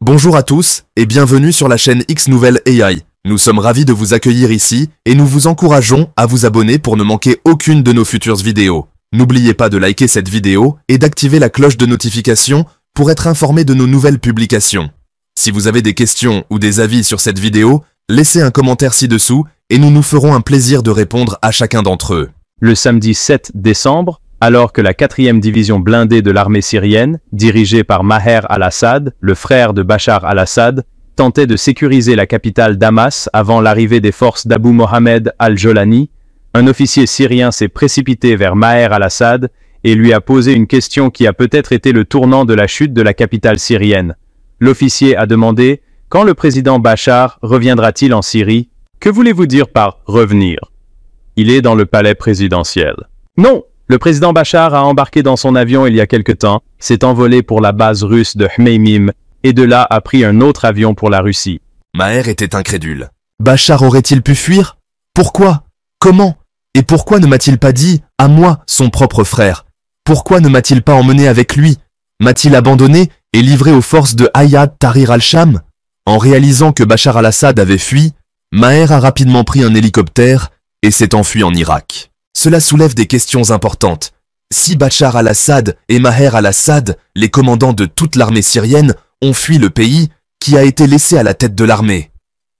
Bonjour à tous et bienvenue sur la chaîne X Nouvelle AI. Nous sommes ravis de vous accueillir ici et nous vous encourageons à vous abonner pour ne manquer aucune de nos futures vidéos. N'oubliez pas de liker cette vidéo et d'activer la cloche de notification pour être informé de nos nouvelles publications. Si vous avez des questions ou des avis sur cette vidéo, laissez un commentaire ci-dessous et nous nous ferons un plaisir de répondre à chacun d'entre eux. Le samedi 7 décembre, alors que la 4e division blindée de l'armée syrienne, dirigée par Maher al-Assad, le frère de Bachar al-Assad, tentait de sécuriser la capitale Damas avant l'arrivée des forces d'Abu Mohamed al-Jolani, un officier syrien s'est précipité vers Maher al-Assad et lui a posé une question qui a peut-être été le tournant de la chute de la capitale syrienne. L'officier a demandé « Quand le président Bachar reviendra-t-il en Syrie ? Que voulez-vous dire par « revenir » ? Il est dans le palais présidentiel. Non! Le président Bachar a embarqué dans son avion il y a quelque temps, s'est envolé pour la base russe de Hmeimim et de là a pris un autre avion pour la Russie. Maher était incrédule. Bachar aurait-il pu fuir? Pourquoi? Comment? Et pourquoi ne m'a-t-il pas dit, à moi, son propre frère? Pourquoi ne m'a-t-il pas emmené avec lui? M'a-t-il abandonné et livré aux forces de Hayat Tahrir al-Sham? En réalisant que Bachar al-Assad avait fui, Maher a rapidement pris un hélicoptère et s'est enfui en Irak. Cela soulève des questions importantes. Si Bachar al-Assad et Maher al-Assad, les commandants de toute l'armée syrienne, ont fui le pays, qui a été laissé à la tête de l'armée?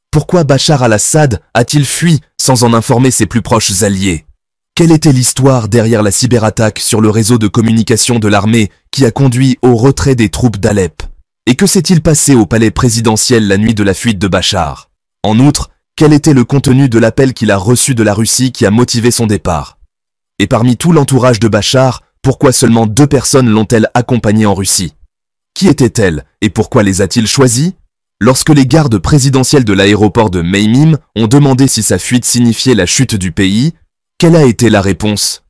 Pourquoi Bachar al-Assad a-t-il fui sans en informer ses plus proches alliés? Quelle était l'histoire derrière la cyberattaque sur le réseau de communication de l'armée qui a conduit au retrait des troupes d'Alep? Et que s'est-il passé au palais présidentiel la nuit de la fuite de Bachar? En outre, quel était le contenu de l'appel qu'il a reçu de la Russie qui a motivé son départ? Et parmi tout l'entourage de Bachar, pourquoi seulement 2 personnes l'ont-elles accompagné en Russie? Qui étaient-elles et pourquoi les a-t-il choisies? Lorsque les gardes présidentiels de l'aéroport de Hmeimim ont demandé si sa fuite signifiait la chute du pays, quelle a été la réponse?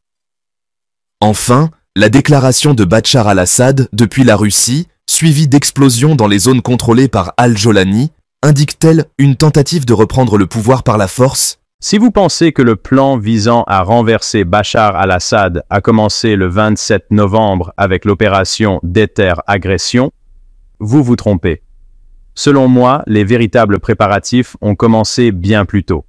Enfin, la déclaration de Bachar al-Assad depuis la Russie, suivie d'explosions dans les zones contrôlées par al-Jolani, indique-t-elle une tentative de reprendre le pouvoir par la force? Si vous pensez que le plan visant à renverser Bachar al-Assad a commencé le 27 novembre avec l'opération Déter-Agression, vous vous trompez. Selon moi, les véritables préparatifs ont commencé bien plus tôt.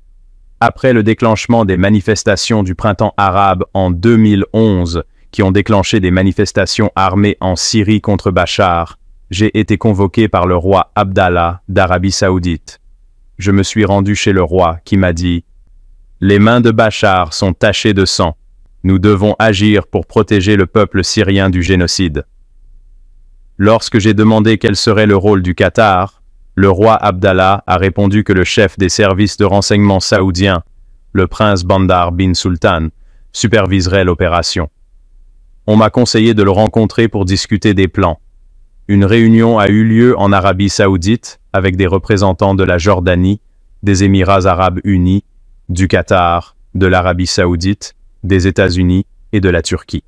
Après le déclenchement des manifestations du printemps arabe en 2011, qui ont déclenché des manifestations armées en Syrie contre Bachar, j'ai été convoqué par le roi Abdallah d'Arabie Saoudite. Je me suis rendu chez le roi qui m'a dit « Les mains de Bachar sont tachées de sang. Nous devons agir pour protéger le peuple syrien du génocide. » Lorsque j'ai demandé quel serait le rôle du Qatar, le roi Abdallah a répondu que le chef des services de renseignement saoudiens, le prince Bandar bin Sultan, superviserait l'opération. On m'a conseillé de le rencontrer pour discuter des plans. Une réunion a eu lieu en Arabie Saoudite avec des représentants de la Jordanie, des Émirats arabes unis, du Qatar, de l'Arabie Saoudite, des États-Unis et de la Turquie.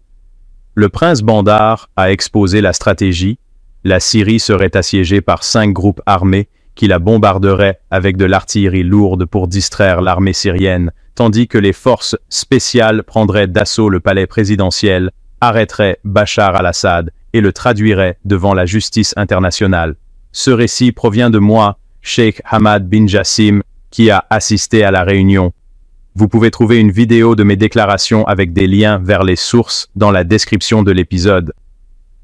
Le prince Bandar a exposé la stratégie. La Syrie serait assiégée par 5 groupes armés qui la bombarderaient avec de l'artillerie lourde pour distraire l'armée syrienne, tandis que les forces spéciales prendraient d'assaut le palais présidentiel, arrêteraient Bachar al-Assad et le traduiraient devant la justice internationale. Ce récit provient de moi, Sheikh Hamad bin Jassim, qui a assisté à la réunion. Vous pouvez trouver une vidéo de mes déclarations avec des liens vers les sources dans la description de l'épisode.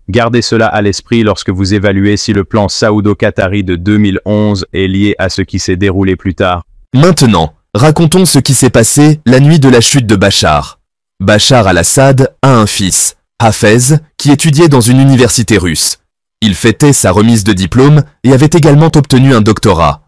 Gardez cela à l'esprit lorsque vous évaluez si le plan saoudo-qatari de 2011 est lié à ce qui s'est déroulé plus tard. Maintenant, racontons ce qui s'est passé la nuit de la chute de Bachar. Bachar al-Assad a un fils, Hafez, qui étudiait dans une université russe. Il fêtait sa remise de diplôme et avait également obtenu un doctorat.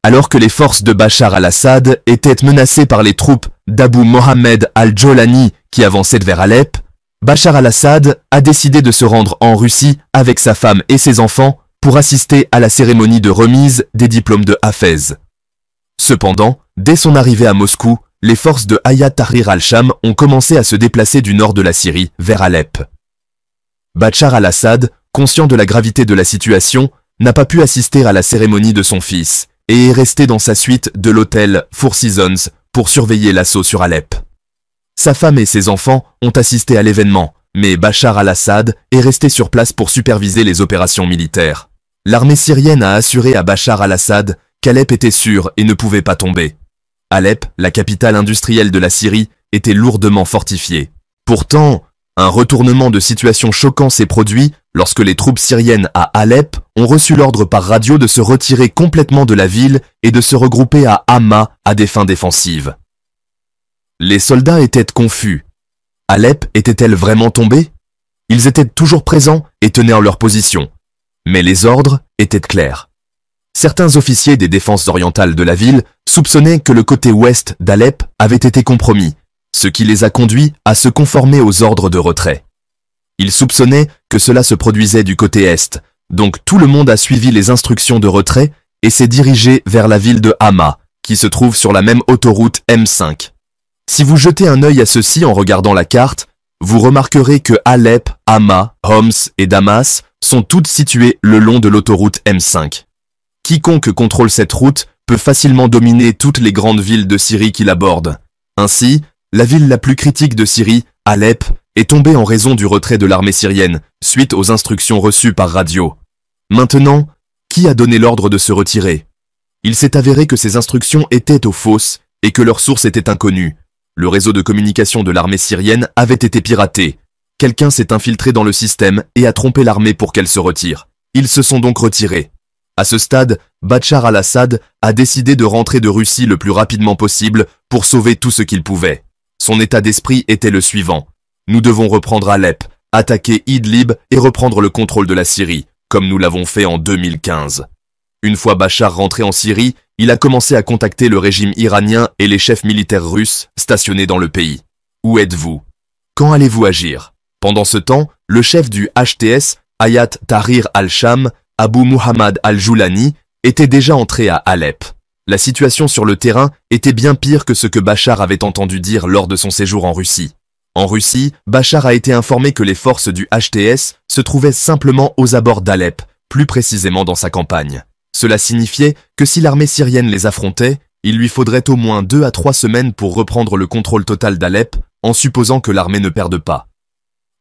Alors que les forces de Bachar al-Assad étaient menacées par les troupes d'Abu Mohamed al-Jolani qui avançaient vers Alep, Bachar al-Assad a décidé de se rendre en Russie avec sa femme et ses enfants pour assister à la cérémonie de remise des diplômes de Hafez. Cependant, dès son arrivée à Moscou, les forces de Hayat Tahrir al-Sham ont commencé à se déplacer du nord de la Syrie vers Alep. Bachar al-Assad, conscient de la gravité de la situation, n'a pas pu assister à la cérémonie de son fils et est resté dans sa suite de l'hôtel Four Seasons pour surveiller l'assaut sur Alep. Sa femme et ses enfants ont assisté à l'événement, mais Bachar al-Assad est resté sur place pour superviser les opérations militaires. L'armée syrienne a assuré à Bachar al-Assad qu'Alep était sûr et ne pouvait pas tomber. Alep, la capitale industrielle de la Syrie, était lourdement fortifiée. Pourtant, un retournement de situation choquant s'est produit lorsque les troupes syriennes à Alep ont reçu l'ordre par radio de se retirer complètement de la ville et de se regrouper à Hama à des fins défensives. Les soldats étaient confus. Alep était-elle vraiment tombée? Ils étaient toujours présents et tenaient en leur position. Mais les ordres étaient clairs. Certains officiers des défenses orientales de la ville soupçonnaient que le côté ouest d'Alep avait été compromis, ce qui les a conduits à se conformer aux ordres de retrait. Ils soupçonnaient que cela se produisait du côté est, donc tout le monde a suivi les instructions de retrait et s'est dirigé vers la ville de Hama, qui se trouve sur la même autoroute M5. Si vous jetez un œil à ceci en regardant la carte, vous remarquerez que Alep, Hama, Homs et Damas sont toutes situées le long de l'autoroute M5. Quiconque contrôle cette route peut facilement dominer toutes les grandes villes de Syrie qui l'abordent. Ainsi, la ville la plus critique de Syrie, Alep, est tombée en raison du retrait de l'armée syrienne, suite aux instructions reçues par radio. Maintenant, qui a donné l'ordre de se retirer? Il s'est avéré que ces instructions étaient fausses et que leur source était inconnue. Le réseau de communication de l'armée syrienne avait été piraté. Quelqu'un s'est infiltré dans le système et a trompé l'armée pour qu'elle se retire. Ils se sont donc retirés. À ce stade, Bachar al-Assad a décidé de rentrer de Russie le plus rapidement possible pour sauver tout ce qu'il pouvait. Son état d'esprit était le suivant. Nous devons reprendre Alep, attaquer Idlib et reprendre le contrôle de la Syrie, comme nous l'avons fait en 2015. Une fois Bachar rentré en Syrie, il a commencé à contacter le régime iranien et les chefs militaires russes stationnés dans le pays. Où êtes-vous? Quand allez-vous agir? Pendant ce temps, le chef du HTS, Hayat Tahrir al-Sham, Abu Muhammad al-Joulani, était déjà entré à Alep. La situation sur le terrain était bien pire que ce que Bachar avait entendu dire lors de son séjour en Russie. En Russie, Bachar a été informé que les forces du HTS se trouvaient simplement aux abords d'Alep, plus précisément dans sa campagne. Cela signifiait que si l'armée syrienne les affrontait, il lui faudrait au moins 2 à 3 semaines pour reprendre le contrôle total d'Alep, en supposant que l'armée ne perde pas.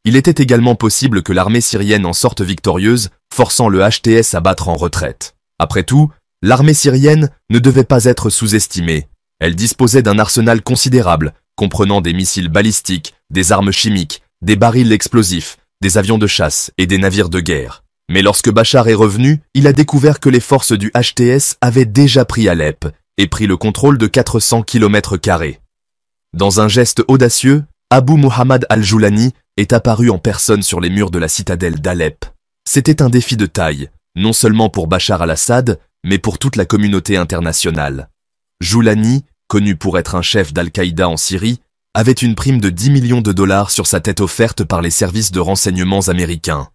Il était également possible que l'armée syrienne en sorte victorieuse, forçant le HTS à battre en retraite. Après tout, l'armée syrienne ne devait pas être sous-estimée. Elle disposait d'un arsenal considérable, comprenant des missiles balistiques, des armes chimiques, des barils explosifs, des avions de chasse et des navires de guerre. Mais lorsque Bachar est revenu, il a découvert que les forces du HTS avaient déjà pris Alep et pris le contrôle de 400 km². Dans un geste audacieux, Abu Muhammad al-Joulani est apparu en personne sur les murs de la citadelle d'Alep. C'était un défi de taille, non seulement pour Bachar al-Assad, mais pour toute la communauté internationale. Joulani, connu pour être un chef d'Al-Qaïda en Syrie, avait une prime de 10 millions de dollars sur sa tête offerte par les services de renseignements américains.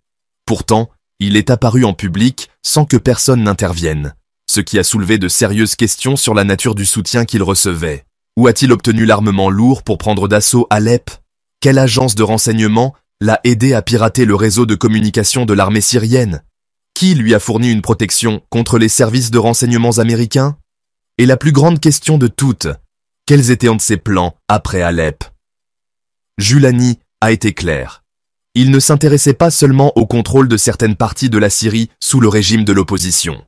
Pourtant, il est apparu en public sans que personne n'intervienne, ce qui a soulevé de sérieuses questions sur la nature du soutien qu'il recevait. Où a-t-il obtenu l'armement lourd pour prendre d'assaut Alep? Quelle agence de renseignement l'a aidé à pirater le réseau de communication de l'armée syrienne? Qui lui a fourni une protection contre les services de renseignements américains? Et la plus grande question de toutes, quels étaient un de ses plans après Alep? Joulani a été clair. Il ne s'intéressait pas seulement au contrôle de certaines parties de la Syrie sous le régime de l'opposition.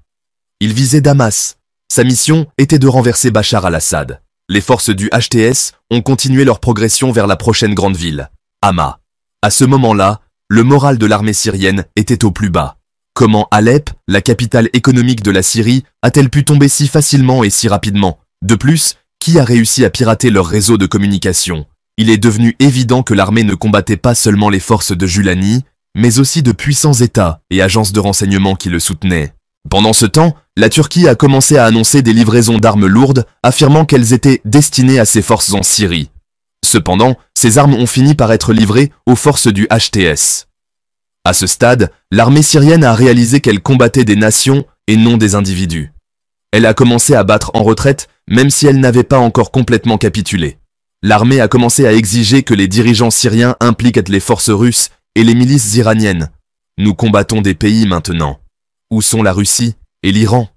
Il visait Damas. Sa mission était de renverser Bachar al-Assad. Les forces du HTS ont continué leur progression vers la prochaine grande ville, Hama. À ce moment-là, le moral de l'armée syrienne était au plus bas. Comment Alep, la capitale économique de la Syrie, a-t-elle pu tomber si facilement et si rapidement? De plus, qui a réussi à pirater leur réseau de communication? Il est devenu évident que l'armée ne combattait pas seulement les forces de Joulani, mais aussi de puissants États et agences de renseignement qui le soutenaient. Pendant ce temps, la Turquie a commencé à annoncer des livraisons d'armes lourdes, affirmant qu'elles étaient destinées à ses forces en Syrie. Cependant, ces armes ont fini par être livrées aux forces du HTS. À ce stade, l'armée syrienne a réalisé qu'elle combattait des nations et non des individus. Elle a commencé à battre en retraite, même si elle n'avait pas encore complètement capitulé. L'armée a commencé à exiger que les dirigeants syriens impliquent les forces russes et les milices iraniennes. Nous combattons des pays maintenant. Où sont la Russie et l'Iran?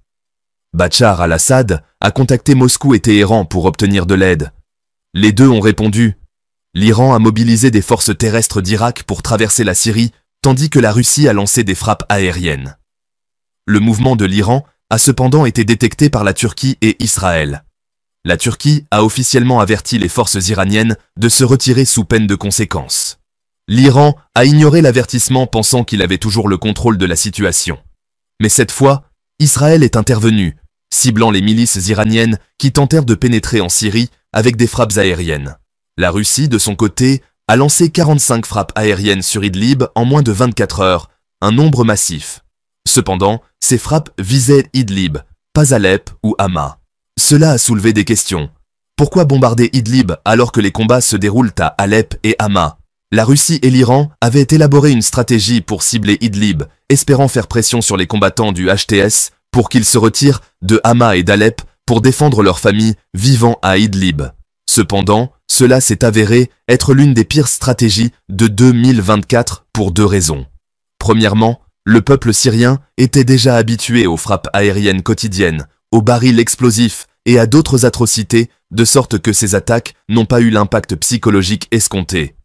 Bachar al-Assad a contacté Moscou et Téhéran pour obtenir de l'aide. Les deux ont répondu. L'Iran a mobilisé des forces terrestres d'Irak pour traverser la Syrie, tandis que la Russie a lancé des frappes aériennes. Le mouvement de l'Iran a cependant été détecté par la Turquie et Israël. La Turquie a officiellement averti les forces iraniennes de se retirer sous peine de conséquences. L'Iran a ignoré l'avertissement pensant qu'il avait toujours le contrôle de la situation. Mais cette fois, Israël est intervenu, ciblant les milices iraniennes qui tentèrent de pénétrer en Syrie avec des frappes aériennes. La Russie, de son côté, a lancé 45 frappes aériennes sur Idlib en moins de 24 heures, un nombre massif. Cependant, ces frappes visaient Idlib, pas Alep ou Hama. Cela a soulevé des questions. Pourquoi bombarder Idlib alors que les combats se déroulent à Alep et Hama? La Russie et l'Iran avaient élaboré une stratégie pour cibler Idlib, espérant faire pression sur les combattants du HTS pour qu'ils se retirent de Hama et d'Alep pour défendre leurs familles vivant à Idlib. Cependant, cela s'est avéré être l'une des pires stratégies de 2024 pour deux raisons. Premièrement, le peuple syrien était déjà habitué aux frappes aériennes quotidiennes, aux barils explosifs et à d'autres atrocités, de sorte que ces attaques n'ont pas eu l'impact psychologique escompté.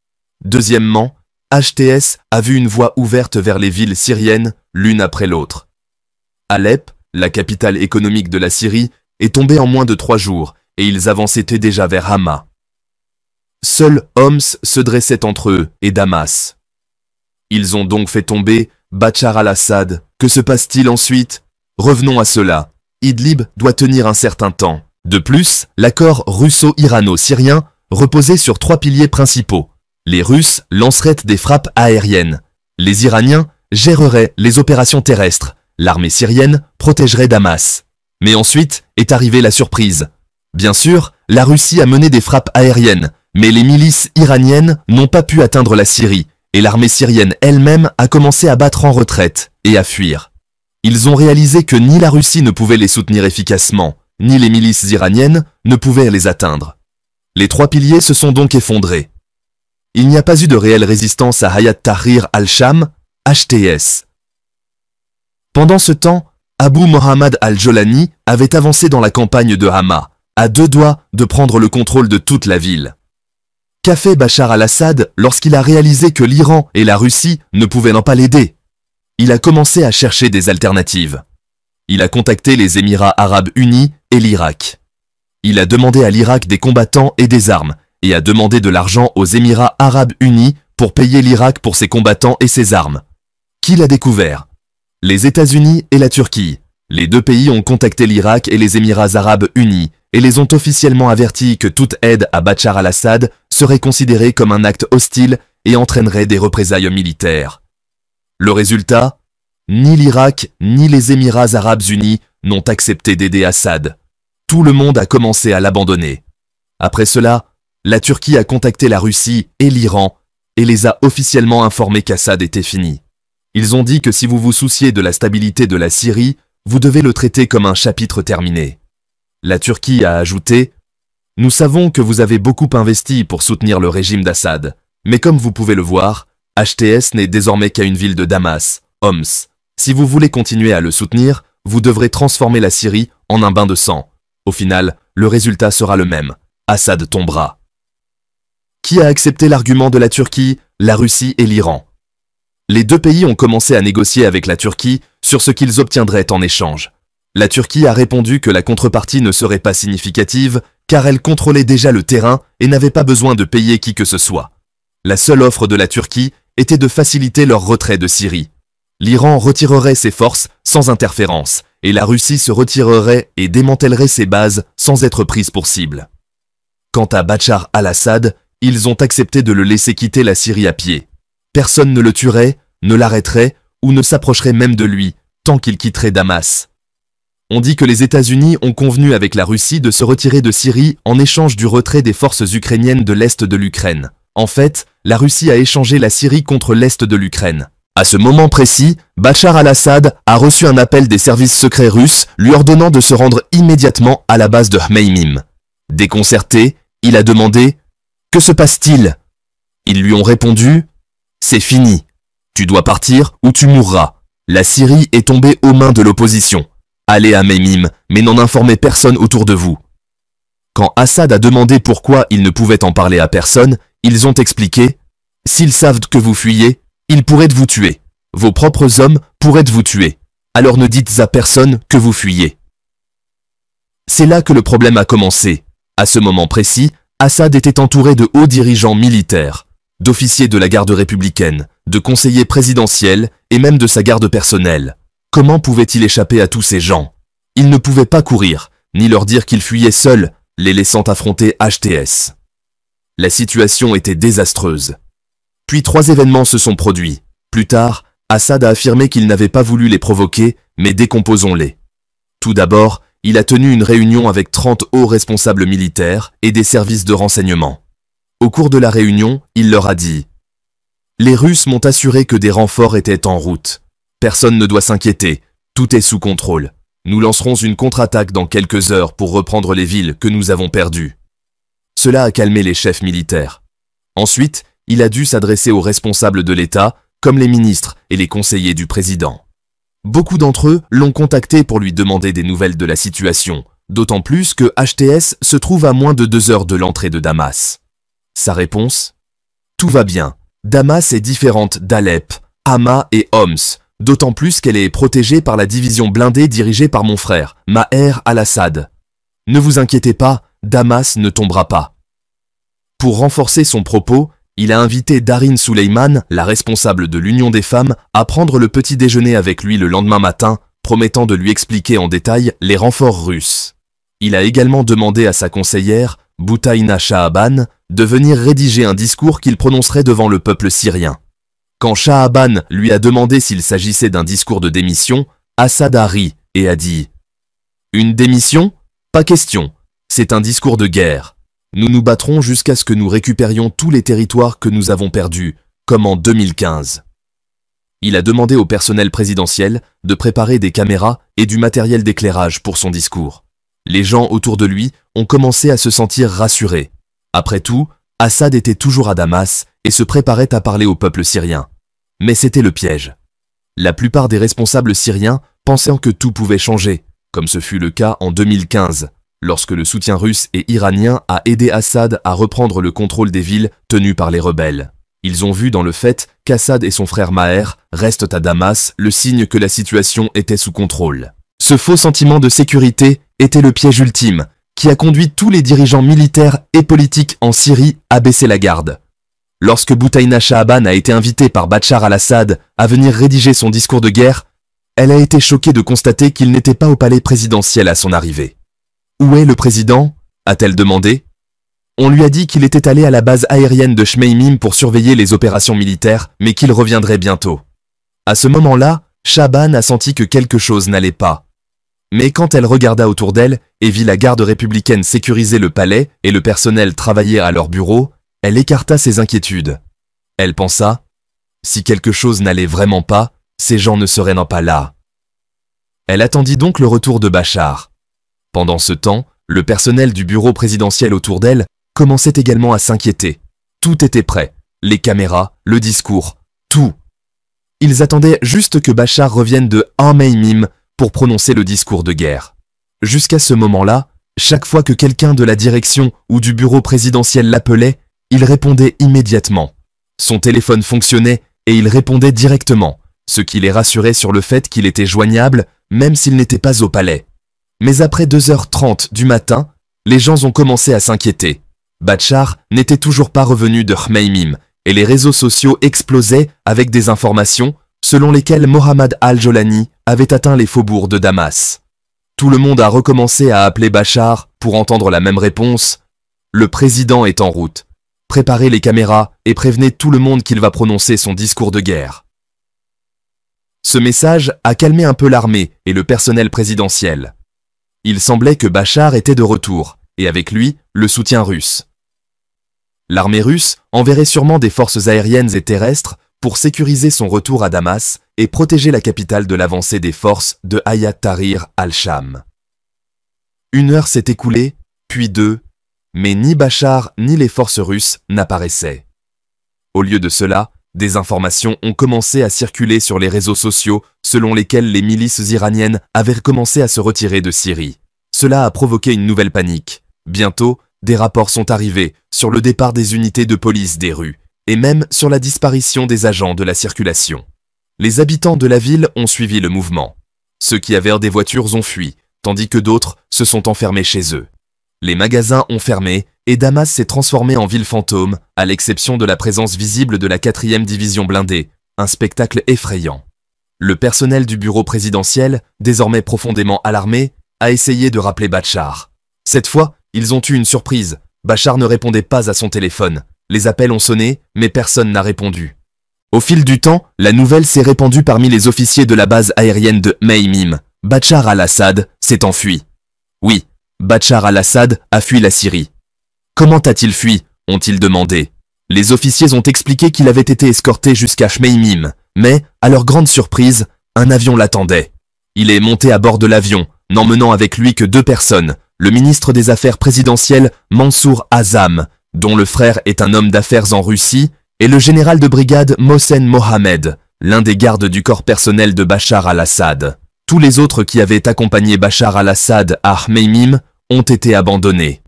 Deuxièmement, HTS a vu une voie ouverte vers les villes syriennes, l'une après l'autre. Alep, la capitale économique de la Syrie, est tombée en moins de 3 jours, et ils avançaient déjà vers Hama. Seul Homs se dressait entre eux et Damas. Ils ont donc fait tomber Bachar al-Assad. Que se passe-t-il ensuite? Revenons à cela. Idlib doit tenir un certain temps. De plus, l'accord russo-irano-syrien reposait sur 3 piliers principaux. Les Russes lanceraient des frappes aériennes. Les Iraniens géreraient les opérations terrestres. L'armée syrienne protégerait Damas. Mais ensuite est arrivée la surprise. Bien sûr, la Russie a mené des frappes aériennes, mais les milices iraniennes n'ont pas pu atteindre la Syrie, et l'armée syrienne elle-même a commencé à battre en retraite et à fuir. Ils ont réalisé que ni la Russie ne pouvait les soutenir efficacement, ni les milices iraniennes ne pouvaient les atteindre. Les 3 piliers se sont donc effondrés. Il n'y a pas eu de réelle résistance à Hayat Tahrir al-Sham, HTS. Pendant ce temps, Abu Mohammad al-Jolani avait avancé dans la campagne de Hama, à 2 doigts de prendre le contrôle de toute la ville. Qu'a fait Bachar al-Assad lorsqu'il a réalisé que l'Iran et la Russie ne pouvaient pas l'aider? Il a commencé à chercher des alternatives. Il a contacté les Émirats arabes unis et l'Irak. Il a demandé à l'Irak des combattants et des armes, et a demandé de l'argent aux Émirats arabes unis pour payer l'Irak pour ses combattants et ses armes. Qui l'a découvert? Les États-Unis et la Turquie. Les 2 pays ont contacté l'Irak et les Émirats arabes unis et les ont officiellement avertis que toute aide à Bachar al-Assad serait considérée comme un acte hostile et entraînerait des représailles militaires. Le résultat? Ni l'Irak ni les Émirats arabes unis n'ont accepté d'aider Assad. Tout le monde a commencé à l'abandonner. Après cela, la Turquie a contacté la Russie et l'Iran et les a officiellement informés qu'Assad était fini. Ils ont dit que si vous vous souciez de la stabilité de la Syrie, vous devez le traiter comme un chapitre terminé. La Turquie a ajouté « Nous savons que vous avez beaucoup investi pour soutenir le régime d'Assad, mais comme vous pouvez le voir, HTS n'est désormais qu'à une ville de Damas, Homs. Si vous voulez continuer à le soutenir, vous devrez transformer la Syrie en un bain de sang. Au final, le résultat sera le même. Assad tombera. » Qui a accepté l'argument de la Turquie? La Russie et l'Iran. Les 2 pays ont commencé à négocier avec la Turquie sur ce qu'ils obtiendraient en échange. La Turquie a répondu que la contrepartie ne serait pas significative car elle contrôlait déjà le terrain et n'avait pas besoin de payer qui que ce soit. La seule offre de la Turquie était de faciliter leur retrait de Syrie. L'Iran retirerait ses forces sans interférence et la Russie se retirerait et démantèlerait ses bases sans être prise pour cible. Quant à Bachar al-Assad, ils ont accepté de le laisser quitter la Syrie à pied. Personne ne le tuerait, ne l'arrêterait ou ne s'approcherait même de lui tant qu'il quitterait Damas. On dit que les États-Unis ont convenu avec la Russie de se retirer de Syrie en échange du retrait des forces ukrainiennes de l'Est de l'Ukraine. En fait, la Russie a échangé la Syrie contre l'Est de l'Ukraine. À ce moment précis, Bachar al-Assad a reçu un appel des services secrets russes lui ordonnant de se rendre immédiatement à la base de Hmeimim. Déconcerté, il a demandé « Que se passe-t-il » Ils lui ont répondu « C'est fini. Tu dois partir ou tu mourras. La Syrie est tombée aux mains de l'opposition. Allez à Hmeimim, mais n'en informez personne autour de vous. » Quand Assad a demandé pourquoi il ne pouvait en parler à personne, ils ont expliqué « S'ils savent que vous fuyez, ils pourraient vous tuer. Vos propres hommes pourraient vous tuer. alors ne dites à personne que vous fuyez. C'est là que le problème a commencé. À ce moment précis, Assad était entouré de hauts dirigeants militaires, d'officiers de la garde républicaine, de conseillers présidentiels et même de sa garde personnelle. Comment pouvait-il échapper à tous ces gens? Il ne pouvait pas courir, ni leur dire qu'il fuyait seul, les laissant affronter HTS. La situation était désastreuse. Puis 3 événements se sont produits. Plus tard, Assad a affirmé qu'il n'avait pas voulu les provoquer, mais décomposons-les. Tout d'abord, il a tenu une réunion avec 30 hauts responsables militaires et des services de renseignement. Au cours de la réunion, il leur a dit « Les Russes m'ont assuré que des renforts étaient en route. Personne ne doit s'inquiéter, tout est sous contrôle. Nous lancerons une contre-attaque dans quelques heures pour reprendre les villes que nous avons perdues. » Cela a calmé les chefs militaires. Ensuite, il a dû s'adresser aux responsables de l'État, comme les ministres et les conseillers du président. Beaucoup d'entre eux l'ont contacté pour lui demander des nouvelles de la situation, d'autant plus que HTS se trouve à moins de 2 heures de l'entrée de Damas. Sa réponse? Tout va bien. Damas est différente d'Alep, Hama et Homs, d'autant plus qu'elle est protégée par la division blindée dirigée par mon frère, Maher al-Assad. Ne vous inquiétez pas, Damas ne tombera pas. Pour renforcer son propos, il a invité Darin Souleyman, la responsable de l'Union des femmes, à prendre le petit déjeuner avec lui le lendemain matin, promettant de lui expliquer en détail les renforts russes. Il a également demandé à sa conseillère, Boutaïna Shahaban, de venir rédiger un discours qu'il prononcerait devant le peuple syrien. Quand Shahaban lui a demandé s'il s'agissait d'un discours de démission, Assad a ri et a dit « Une démission? Pas question, c'est un discours de guerre. Nous nous battrons jusqu'à ce que nous récupérions tous les territoires que nous avons perdus, comme en 2015. » Il a demandé au personnel présidentiel de préparer des caméras et du matériel d'éclairage pour son discours. Les gens autour de lui ont commencé à se sentir rassurés. Après tout, Assad était toujours à Damas et se préparait à parler au peuple syrien. Mais c'était le piège. La plupart des responsables syriens pensaient que tout pouvait changer, comme ce fut le cas en 2015, lorsque le soutien russe et iranien a aidé Assad à reprendre le contrôle des villes tenues par les rebelles. Ils ont vu dans le fait qu'Assad et son frère Maher restent à Damas le signe que la situation était sous contrôle. Ce faux sentiment de sécurité était le piège ultime, qui a conduit tous les dirigeants militaires et politiques en Syrie à baisser la garde. Lorsque Boutaïna Shahaban a été invitée par Bachar al-Assad à venir rédiger son discours de guerre, elle a été choquée de constater qu'il n'était pas au palais présidentiel à son arrivée. « Où est le président ?» a-t-elle demandé. On lui a dit qu'il était allé à la base aérienne de Shmeimim pour surveiller les opérations militaires, mais qu'il reviendrait bientôt. À ce moment-là, Shahaban a senti que quelque chose n'allait pas. Mais quand elle regarda autour d'elle et vit la garde républicaine sécuriser le palais et le personnel travailler à leur bureau, elle écarta ses inquiétudes. Elle pensa, si quelque chose n'allait vraiment pas, ces gens ne seraient pas là. Elle attendit donc le retour de Bachar. Pendant ce temps, le personnel du bureau présidentiel autour d'elle commençait également à s'inquiéter. Tout était prêt, les caméras, le discours, tout. Ils attendaient juste que Bachar revienne de Hmeimim pour prononcer le discours de guerre. Jusqu'à ce moment-là, chaque fois que quelqu'un de la direction ou du bureau présidentiel l'appelait, il répondait immédiatement. Son téléphone fonctionnait et il répondait directement, ce qui les rassurait sur le fait qu'il était joignable même s'il n'était pas au palais. Mais après 2h30 du matin, les gens ont commencé à s'inquiéter. Bachar n'était toujours pas revenu de Hmeimim et les réseaux sociaux explosaient avec des informations selon lesquelles Mohammad al-Jolani avait atteint les faubourgs de Damas. Tout le monde a recommencé à appeler Bachar pour entendre la même réponse. Le président est en route. Préparez les caméras et prévenez tout le monde qu'il va prononcer son discours de guerre. Ce message a calmé un peu l'armée et le personnel présidentiel. Il semblait que Bachar était de retour, et avec lui, le soutien russe. L'armée russe enverrait sûrement des forces aériennes et terrestres pour sécuriser son retour à Damas et protéger la capitale de l'avancée des forces de Hayat Tahrir al-Sham. 1 heure s'est écoulée, puis 2, mais ni Bachar ni les forces russes n'apparaissaient. Au lieu de cela, des informations ont commencé à circuler sur les réseaux sociaux selon lesquelles les milices iraniennes avaient commencé à se retirer de Syrie. Cela a provoqué une nouvelle panique. Bientôt, des rapports sont arrivés sur le départ des unités de police des rues et même sur la disparition des agents de la circulation. Les habitants de la ville ont suivi le mouvement. Ceux qui avaient des voitures ont fui, tandis que d'autres se sont enfermés chez eux. Les magasins ont fermé et Damas s'est transformé en ville fantôme, à l'exception de la présence visible de la 4e division blindée, un spectacle effrayant. Le personnel du bureau présidentiel, désormais profondément alarmé, a essayé de rappeler Bachar. Cette fois, ils ont eu une surprise. Bachar ne répondait pas à son téléphone. Les appels ont sonné, mais personne n'a répondu. Au fil du temps, la nouvelle s'est répandue parmi les officiers de la base aérienne de Meimim. Bachar al-Assad s'est enfui. Oui, Bachar al-Assad a fui la Syrie. Comment a-t-il fui, ont-ils demandé. Les officiers ont expliqué qu'il avait été escorté jusqu'à Meimim, mais, à leur grande surprise, un avion l'attendait. Il est monté à bord de l'avion, n'emmenant avec lui que 2 personnes, le ministre des Affaires présidentielles Mansour Azam, dont le frère est un homme d'affaires en Russie, et le général de brigade Mohsen Mohamed, l'un des gardes du corps personnel de Bachar al-Assad. Tous les autres qui avaient accompagné Bachar al-Assad à Meimim ont été abandonnés.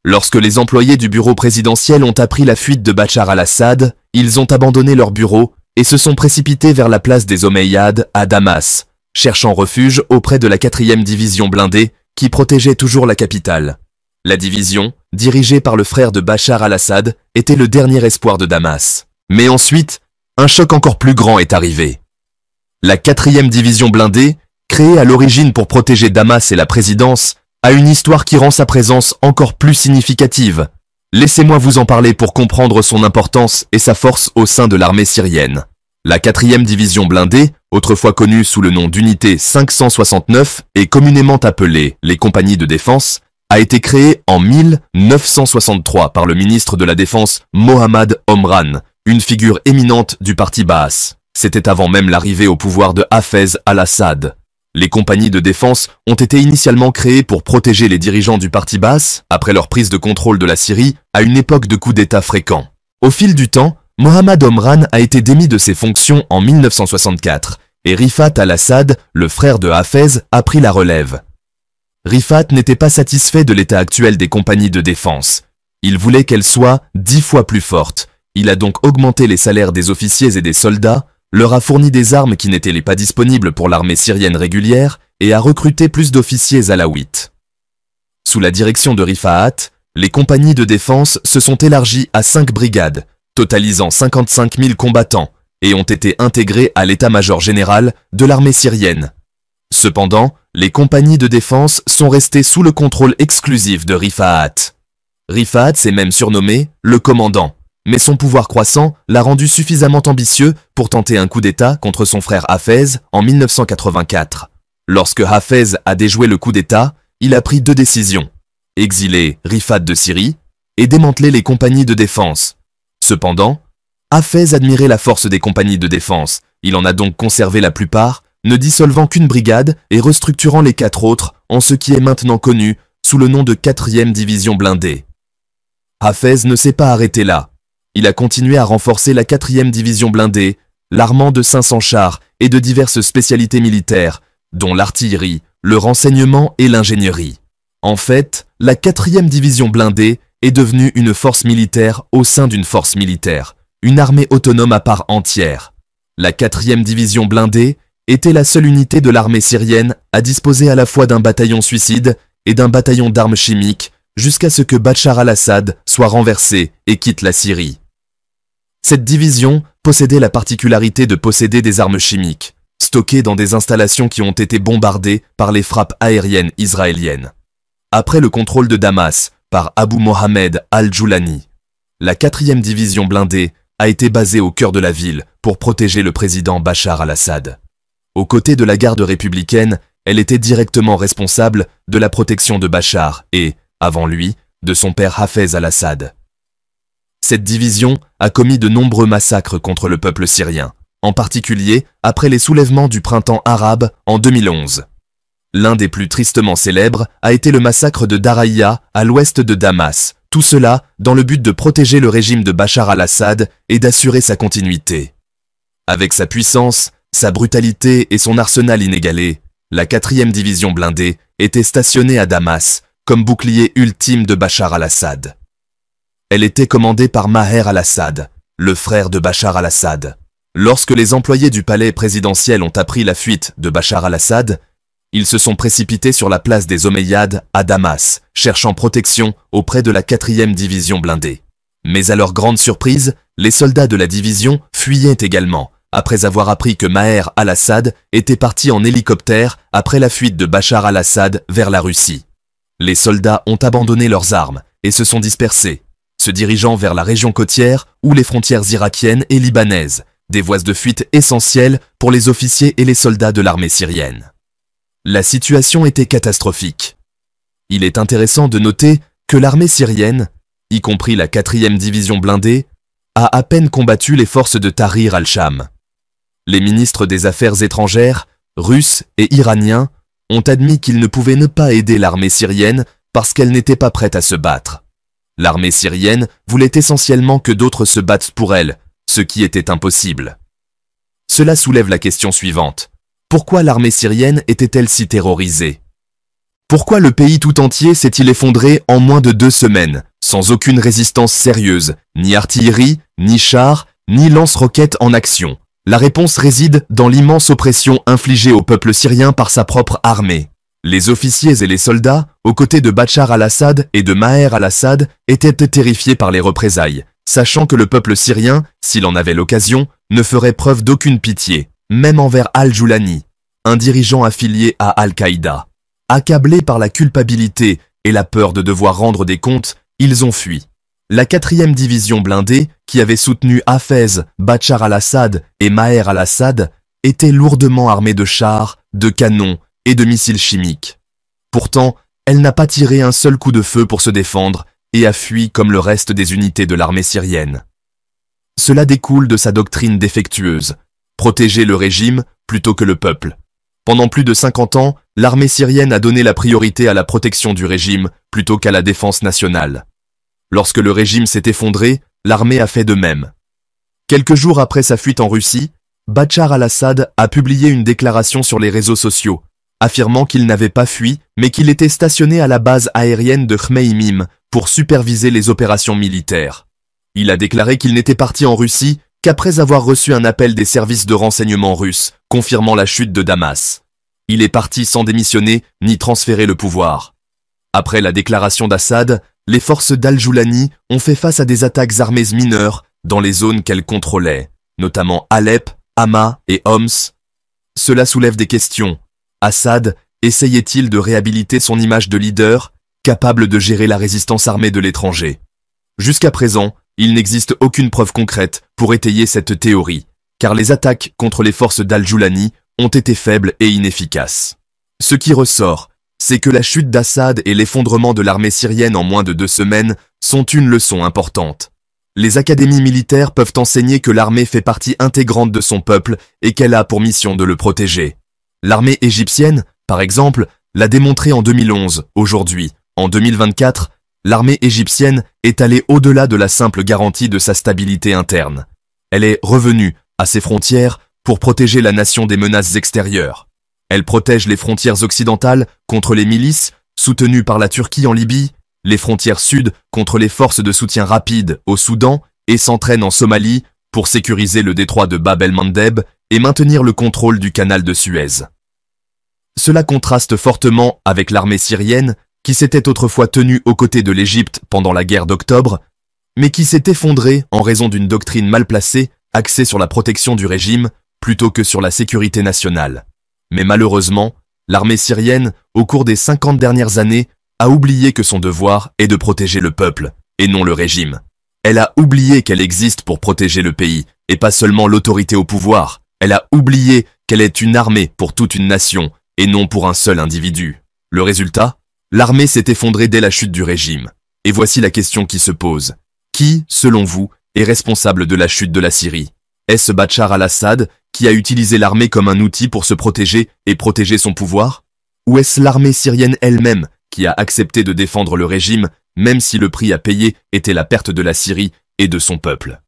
Lorsque les employés du bureau présidentiel ont appris la fuite de Bachar al-Assad, ils ont abandonné leur bureau et se sont précipités vers la place des Omeyyades à Damas, cherchant refuge auprès de la 4e division blindée qui protégeait toujours la capitale. La division, dirigée par le frère de Bachar al-Assad, était le dernier espoir de Damas. Mais ensuite, un choc encore plus grand est arrivé. La 4e division blindée, créée à l'origine pour protéger Damas et la présidence, a une histoire qui rend sa présence encore plus significative. Laissez-moi vous en parler pour comprendre son importance et sa force au sein de l'armée syrienne. La 4e division blindée, autrefois connue sous le nom d'unité 569 et communément appelée les compagnies de défense, a été créée en 1963 par le ministre de la Défense Mohammad Omran, une figure éminente du parti Baas. C'était avant même l'arrivée au pouvoir de Hafez al-Assad. Les compagnies de défense ont été initialement créées pour protéger les dirigeants du parti Baas après leur prise de contrôle de la Syrie à une époque de coups d'État fréquents. Au fil du temps, Mohammad Omran a été démis de ses fonctions en 1964 et Rifat al-Assad, le frère de Hafez, a pris la relève. Rifat n'était pas satisfait de l'état actuel des compagnies de défense. Il voulait qu'elles soient 10 fois plus fortes. Il a donc augmenté les salaires des officiers et des soldats, leur a fourni des armes qui n'étaient pas disponibles pour l'armée syrienne régulière et a recruté plus d'officiers alaouites. Sous la direction de Rifat, les compagnies de défense se sont élargies à 5 brigades, totalisant 55 000 combattants, et ont été intégrées à l'état-major général de l'armée syrienne. Cependant, les compagnies de défense sont restées sous le contrôle exclusif de Rifat. Rifat s'est même surnommé le commandant, mais son pouvoir croissant l'a rendu suffisamment ambitieux pour tenter un coup d'État contre son frère Hafez en 1984. Lorsque Hafez a déjoué le coup d'État, il a pris 2 décisions, exiler Rifat de Syrie et démanteler les compagnies de défense. Cependant, Hafez admirait la force des compagnies de défense, il en a donc conservé la plupart, ne dissolvant qu'une brigade et restructurant les 4 autres en ce qui est maintenant connu sous le nom de 4e division blindée. Hafez ne s'est pas arrêté là. Il a continué à renforcer la 4e division blindée, l'armant de 500 chars et de diverses spécialités militaires, dont l'artillerie, le renseignement et l'ingénierie. En fait, la 4e division blindée est devenue une force militaire au sein d'une force militaire, une armée autonome à part entière. La 4e division blindée était la seule unité de l'armée syrienne à disposer à la fois d'un bataillon suicide et d'un bataillon d'armes chimiques jusqu'à ce que Bachar al-Assad soit renversé et quitte la Syrie. Cette division possédait la particularité de posséder des armes chimiques, stockées dans des installations qui ont été bombardées par les frappes aériennes israéliennes. Après le contrôle de Damas par Abu Mohamed al-Joulani, la 4e division blindée a été basée au cœur de la ville pour protéger le président Bachar al-Assad. Aux côtés de la garde républicaine, elle était directement responsable de la protection de Bachar et, avant lui, de son père Hafez al-Assad. Cette division a commis de nombreux massacres contre le peuple syrien, en particulier après les soulèvements du printemps arabe en 2011. L'un des plus tristement célèbres a été le massacre de Daraya à l'ouest de Damas, tout cela dans le but de protéger le régime de Bachar al-Assad et d'assurer sa continuité. Avec sa puissance, sa brutalité et son arsenal inégalé, la 4e division blindée était stationnée à Damas comme bouclier ultime de Bachar al-Assad. Elle était commandée par Maher al-Assad, le frère de Bachar al-Assad. Lorsque les employés du palais présidentiel ont appris la fuite de Bachar al-Assad, Ils se sont précipités sur la place des Omeyyades à Damas, cherchant protection auprès de la 4e division blindée. Mais à leur grande surprise, les soldats de la division fuyaient également, après avoir appris que Maher al-Assad était parti en hélicoptère après la fuite de Bachar al-Assad vers la Russie. Les soldats ont abandonné leurs armes et se sont dispersés, se dirigeant vers la région côtière ou les frontières irakiennes et libanaises, des voies de fuite essentielles pour les officiers et les soldats de l'armée syrienne. La situation était catastrophique. Il est intéressant de noter que l'armée syrienne, y compris la 4e division blindée, a à peine combattu les forces de Tahrir al-Sham. Les ministres des Affaires étrangères, russes et iraniens, ont admis qu'ils ne pouvaient ne pas aider l'armée syrienne parce qu'elle n'était pas prête à se battre. L'armée syrienne voulait essentiellement que d'autres se battent pour elle, ce qui était impossible. Cela soulève la question suivante. Pourquoi l'armée syrienne était-elle si terrorisée? Pourquoi le pays tout entier s'est-il effondré en moins de 2 semaines, sans aucune résistance sérieuse, ni artillerie, ni chars, ni lance-roquettes en action? La réponse réside dans l'immense oppression infligée au peuple syrien par sa propre armée. Les officiers et les soldats, aux côtés de Bachar al-Assad et de Maher al-Assad, étaient terrifiés par les représailles, sachant que le peuple syrien, s'il en avait l'occasion, ne ferait preuve d'aucune pitié, même envers al-Joulani, un dirigeant affilié à Al-Qaïda. Accablés par la culpabilité et la peur de devoir rendre des comptes, ils ont fui. La 4e division blindée, qui avait soutenu Hafez, Bachar al-Assad et Maher al-Assad, était lourdement armée de chars, de canons et de missiles chimiques. Pourtant, elle n'a pas tiré un seul coup de feu pour se défendre et a fui comme le reste des unités de l'armée syrienne. Cela découle de sa doctrine défectueuse, protéger le régime plutôt que le peuple. Pendant plus de 50 ans, l'armée syrienne a donné la priorité à la protection du régime plutôt qu'à la défense nationale. Lorsque le régime s'est effondré, l'armée a fait de même. Quelques jours après sa fuite en Russie, Bachar al-Assad a publié une déclaration sur les réseaux sociaux, affirmant qu'il n'avait pas fui, mais qu'il était stationné à la base aérienne de Khmeimim pour superviser les opérations militaires. Il a déclaré qu'il n'était parti en Russie qu'après avoir reçu un appel des services de renseignement russes, confirmant la chute de Damas. Il est parti sans démissionner ni transférer le pouvoir. Après la déclaration d'Assad, les forces d'Al-Joulani ont fait face à des attaques armées mineures dans les zones qu'elles contrôlaient, notamment Alep, Hama et Homs. Cela soulève des questions. Assad essayait-il de réhabiliter son image de leader, capable de gérer la résistance armée de l'étranger? Jusqu'à présent, il n'existe aucune preuve concrète pour étayer cette théorie, car les attaques contre les forces d'Al-Joulani ont été faibles et inefficaces. Ce qui ressort, c'est que la chute d'Assad et l'effondrement de l'armée syrienne en moins de 2 semaines sont une leçon importante. Les académies militaires peuvent enseigner que l'armée fait partie intégrante de son peuple et qu'elle a pour mission de le protéger. L'armée égyptienne, par exemple, l'a démontré en 2011. Aujourd'hui, en 2024, l'armée égyptienne est allée au-delà de la simple garantie de sa stabilité interne. Elle est revenue à ses frontières pour protéger la nation des menaces extérieures. Elle protège les frontières occidentales contre les milices soutenues par la Turquie en Libye, les frontières sud contre les forces de soutien rapide au Soudan et s'entraîne en Somalie pour sécuriser le détroit de Bab el-Mandeb et maintenir le contrôle du canal de Suez. Cela contraste fortement avec l'armée syrienne qui s'était autrefois tenue aux côtés de l'Égypte pendant la guerre d'octobre, mais qui s'est effondrée en raison d'une doctrine mal placée axée sur la protection du régime plutôt que sur la sécurité nationale. Mais malheureusement, l'armée syrienne, au cours des 50 dernières années, a oublié que son devoir est de protéger le peuple, et non le régime. Elle a oublié qu'elle existe pour protéger le pays, et pas seulement l'autorité au pouvoir. Elle a oublié qu'elle est une armée pour toute une nation, et non pour un seul individu. Le résultat? L'armée s'est effondrée dès la chute du régime. Et voici la question qui se pose. Qui, selon vous, est responsable de la chute de la Syrie? Est-ce Bachar al-Assad qui a utilisé l'armée comme un outil pour se protéger et protéger son pouvoir? Ou est-ce l'armée syrienne elle-même qui a accepté de défendre le régime, même si le prix à payer était la perte de la Syrie et de son peuple?